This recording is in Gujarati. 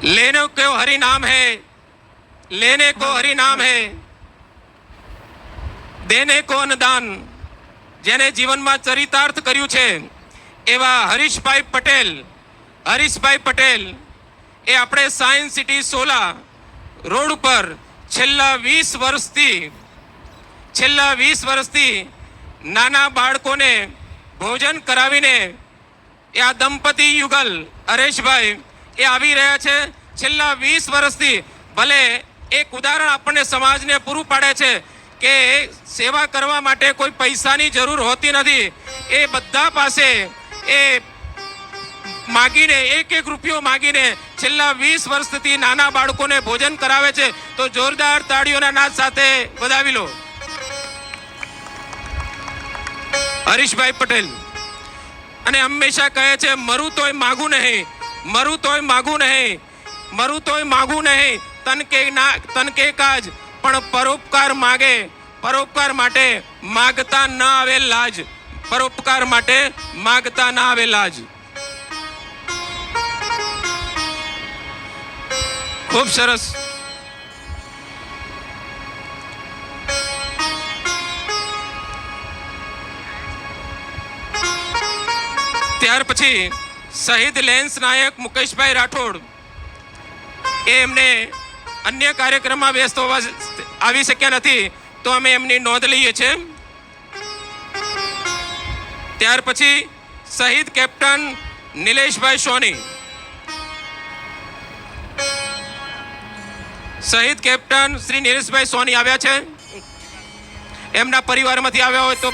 लेने को हरि नाम है, लेने को हरि नाम है, देने को अनुदान। જેને જીવનમાં ચરિતાર્થ કર્યું છે એવા હરીશભાઈ પટેલ એ આપણે સાયન્સ સિટી સોલા રોડ ઉપર છેલ્લા 20 વર્ષથી નાના બાળકોને ભોજન કરાવીને એ આ દંપતી યુગલ હરેશભાઈ એ આવી રહ્યા છે છેલ્લા 20 વર્ષથી। ભલે એક ઉદાહરણ આપણને સમાજને પૂરું પાડે છે કે સેવા કરવા માટે કોઈ પૈસાની જરૂર હોતી નથી। એ બધા પાસે એ માગીને એક રૂપિયો માગીને છેલ્લા 20 વર્ષથી નાના બાળકોને ભોજન કરાવે છે। તો જોરદાર તાળીઓના નાદ સાથે વધાવી લો હરીશભાઈ પટેલ। અને હંમેશા કહે છે મરું તોય માગું નહીં, મરું તોય માગું નહીં, મરું તોય માગું નહીં, તન કે કાજ પણ પરોપકાર માગે, પરોપકાર માટે માગતા ન આવે લાજ, પરોપકાર માટે માગતા ન આવે લાજ। ખૂબ સરસ। ત્યાર પછી શહીદ લેન્સ નાયક મુકેશભાઈ રાઠોડ એમને અન્ય કાર્યક્રમમાં વ્યસ્ત હોવા આવી શક્યા નથી, તો અમે એમની નોંધ લઈએ છીએ। ત્યાર પછી શહીદ કેપ્ટન નિલેશભાઈ સોની, શહીદ કેપ્ટન શ્રી નિલેશભાઈ સોની આવ્યા છે, એમના પરિવારમાંથી આવ્યા હોય તો